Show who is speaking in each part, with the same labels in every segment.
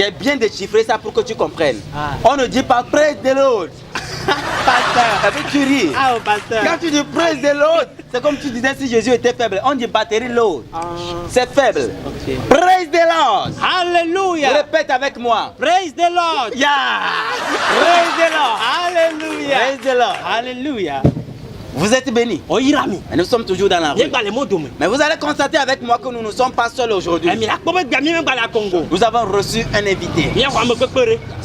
Speaker 1: J'ai bien déchiffré ça pour que tu comprennes. On ne dit pas près de l'autre. Pasteur. Et puis tu ris.
Speaker 2: Ah, pasteur.
Speaker 1: Quand tu dis près de l'autre, c'est comme tu disais si Jésus était faible. On dit batterie l'autre. C'est faible.
Speaker 2: Okay.
Speaker 1: Praise the Lord.
Speaker 2: Hallelujah.
Speaker 1: Répète avec moi.
Speaker 2: Praise the Lord.
Speaker 1: Yeah. Praise the Lord.
Speaker 2: Hallelujah.
Speaker 1: Praise the Lord.
Speaker 2: Hallelujah.
Speaker 1: Vous êtes bénis.
Speaker 2: Oh, Irami.
Speaker 1: Nous sommes toujours dans la rue. Mais vous allez constater avec moi que nous ne sommes pas seuls aujourd'hui. Nous avons reçu un invité.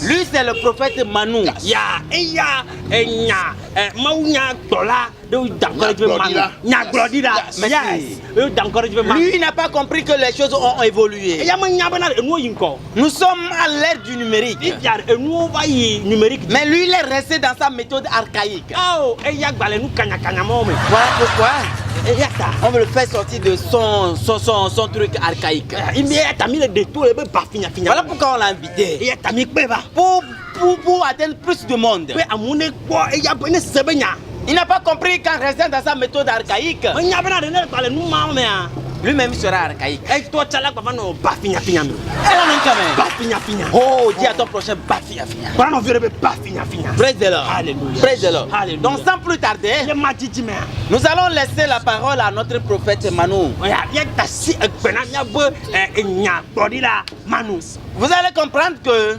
Speaker 1: Lui, c'est le prophète Manu. Lui, il n'a pas compris que les choses ont évolué. Nous sommes à l'ère du numérique. Mais lui, il est resté dans sa méthode archaïque. Voilà pourquoi on veut le faire sortir de son truc archaïque. Voilà pourquoi on l'a invité. Pour atteindre plus de monde. Il n'a pas compris qu'en restant dans sa méthode archaïque, lui-même sera archaïque. Oh, dis à ton prochain Praise the Lord. Praise the Lord. Donc sans plus tarder, nous allons laisser la parole à notre prophète Manu. Vous allez comprendre que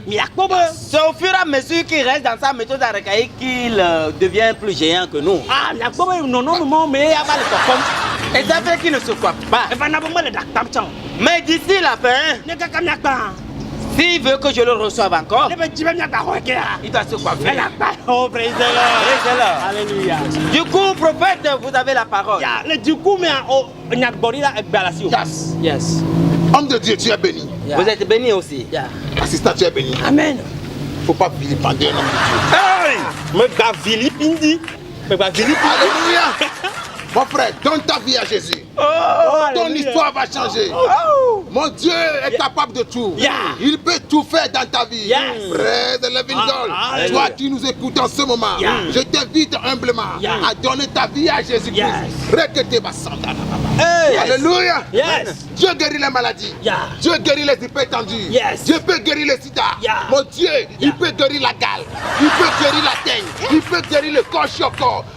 Speaker 1: c'est au fur et à mesure qu'il reste dans sa méthode archaïque qu'il devient plus géant que nous. Et ça fait qu'il ne se croit pas. Mais d'ici la fin, s'il veut que je le reçoive encore, il doit se coiffer.
Speaker 2: Oh, praise the Lord.
Speaker 1: Praise the Lord.
Speaker 2: Hallelujah.
Speaker 1: Du coup, prophète, vous avez la parole.
Speaker 2: Yes. Yes.
Speaker 3: Homme de Dieu, tu es béni.
Speaker 1: Vous êtes béni aussi.
Speaker 3: Assistant, tu es béni.
Speaker 2: Amen.
Speaker 3: Faut pas vilipender un homme de Dieu. Alléluia. Mon frère, donne ta vie à Jésus. Ton histoire va changer. Mon Dieu est capable de tout. Il peut tout faire dans ta vie. Frère de Living God, toi qui nous écoutes en ce moment, je t'invite humblement à donner ta vie à Jésus-Christ. Alléluia. Dieu guérit les maladies. Dieu guérit les hypertendus. Dieu peut guérir le sida. Mon Dieu, il peut guérir la gale. Il peut guérir la teigne. Il peut guérir le corps,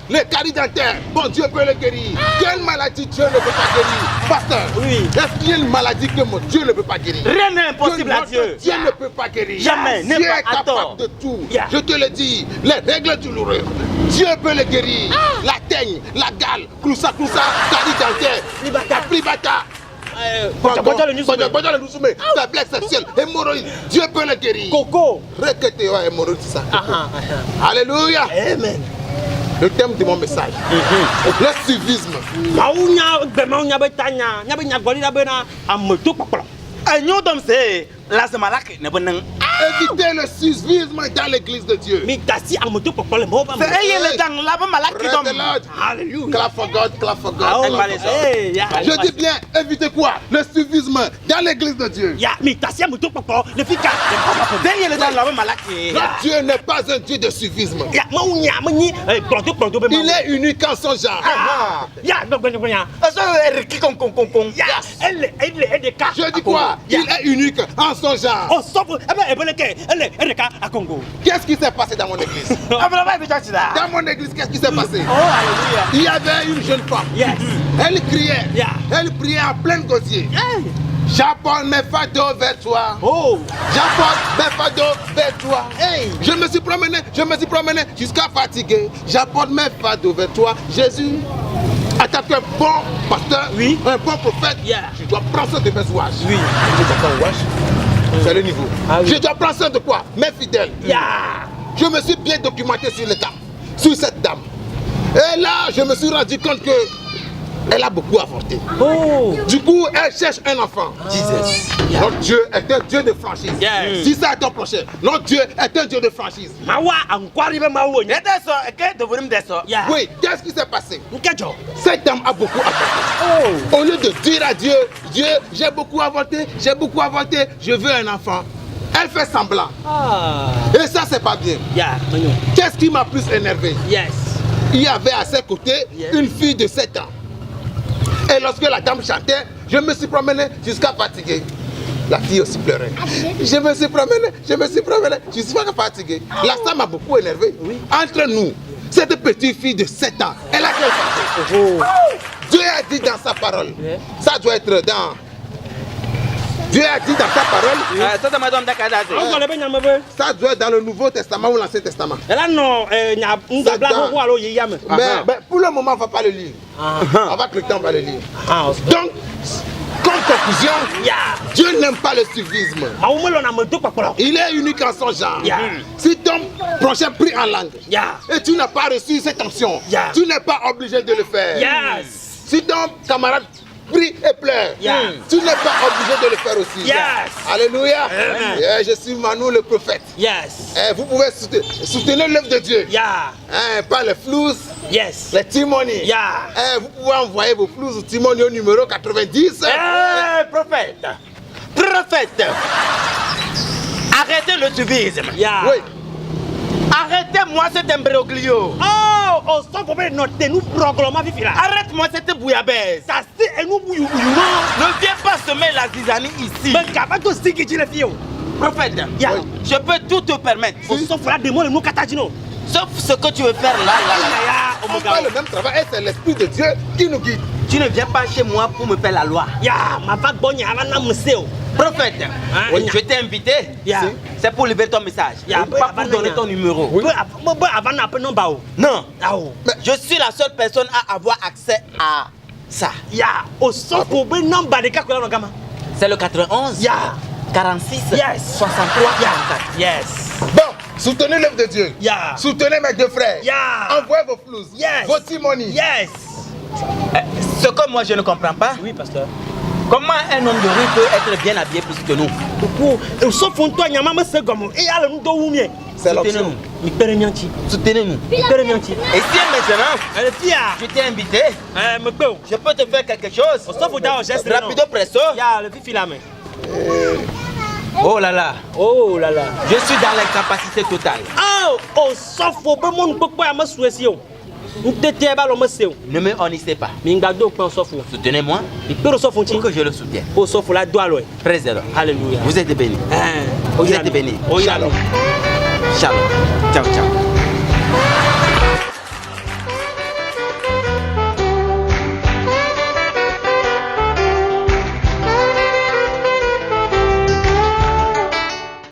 Speaker 3: les caries dentaires. Mon Dieu peut le guérir. Quelle maladie Dieu ne peut pas guérir? Pasteur, est-ce qu'il y a une maladie que mon Dieu ne peut pas guérir?
Speaker 1: Rien n'est impossible à Dieu.
Speaker 3: Dieu ne peut pas guérir.
Speaker 1: Jamais.
Speaker 3: Dieu est capable de tout. Je te le dis, les règles douloureuses, Dieu peut le guérir. La teigne, la gale, cloussa, carie dentaire, plibata. Faiblesse sexuelle, hémorroïde, Dieu peut le guérir.
Speaker 2: Coco.
Speaker 3: Requêtez, hémorroïde, c'est ça. Alléluia.
Speaker 2: Amen.
Speaker 3: Le thème de mon message, le suivisme. Évitez le suivisme dans l'église de Dieu.
Speaker 2: Alléluia.
Speaker 3: Clap for God, clap for God. Je dis bien, évitez quoi? Le suivisme dans l'église de Dieu. Notre Dieu n'est pas un Dieu de suivisme. Il est unique en son genre. Je dis quoi? Il est unique en son genre. Qu'est-ce qui s'est passé dans mon église? Dans mon église, qu'est-ce qui s'est passé? Il y avait une jeune femme. Elle criait. Elle priait en plein gosier. J'apporte mes fardeaux vers toi. J'apporte mes fardeaux vers toi. Je me suis promené jusqu'à fatiguer. J'apporte mes fardeaux vers toi. Jésus, en tant qu'un bon pasteur, un bon prophète, je dois prendre soin de mes ouages. Je dois prendre ouages. C'est le niveau. Je dois prendre soin de quoi? Mes fidèles. Je me suis bien documenté sur l'état, sur cette dame. Et là, je me suis rendu compte que elle a beaucoup avorté. Du coup, elle cherche un enfant. Notre Dieu est un Dieu de franchise. Dis ça à ton prochain. Notre Dieu est un Dieu de franchise. Oui, qu'est-ce qui s'est passé? Cette dame a beaucoup avorté. Au lieu de dire à Dieu, Dieu, j'ai beaucoup avorté, je veux un enfant. Elle fait semblant. Et ça, c'est pas bien. Qu'est-ce qui m'a plus énervé? Il y avait à ses côtés une fille de 7 ans. Et lorsque la dame chantait, je me suis promené jusqu'à fatiguer. La fille aussi pleurait. Je me suis promené. Je suis pas fatigué. Là, ça m'a beaucoup énervé. Entre nous, cette petite fille de 7 ans, elle a quelle santé? Dieu a dit dans sa parole. Ça doit être dans... Dieu a dit dans sa parole. Ça doit être dans le Nouveau Testament ou l'Ancien Testament. Mais pour le moment, on ne va pas le lire. Avec le temps, on va le lire. Donc, comme conclusion, Dieu n'aime pas le suivisme. Il est unique en son genre. Si ton prochain prie en langue et tu n'as pas reçu cette option, tu n'es pas obligé de le faire. Si ton camarade prie et pleure, tu n'es pas obligé de le faire aussi. Alléluia. Je suis Manu le prophète. Vous pouvez soutenir l'œuvre de Dieu. Pas les flous, les timonies. Vous pouvez envoyer vos flous ou timonies au numéro 90.
Speaker 1: Prophète, arrêtez le subisme.
Speaker 3: Oui.
Speaker 1: Arrêtez-moi cet imbroglio. Arrête-moi cette bouillabaisse. Ne viens pas semer la zizanie ici. Prophète, je peux tout te permettre. Sauf ce que tu veux faire là.
Speaker 3: On fait le même travail et c'est l'Esprit de Dieu qui nous guide.
Speaker 1: Tu ne viens pas chez moi pour me faire la loi. Prophète, je t'ai invité. C'est pour livrer ton message. Pas pour donner ton numéro. Non. Je suis la seule personne à avoir accès à ça. C'est le 91. 46. 63. 44.
Speaker 3: Bon, soutenez l'œuvre de Dieu. Soutenez mes deux frères. Envoyez vos flous, vos timonies.
Speaker 1: Ce que moi je ne comprends pas.
Speaker 2: Oui, pasteur.
Speaker 1: Comment un homme de rue peut être bien habillé plus que nous?
Speaker 3: C'est l'option.
Speaker 1: Soutenez-nous. Et si maintenant, je t'ai invité, je peux te faire quelque chose. Rapido presso. Oh là là. Je suis dans l'incapacité totale. Ne me honnissez pas. Soutenez-moi pour que je le soutienne. Président.
Speaker 2: Alléluia.
Speaker 1: Vous êtes bénis. Vous êtes bénis.
Speaker 3: Shalom.
Speaker 1: Shalom. Ciao, ciao.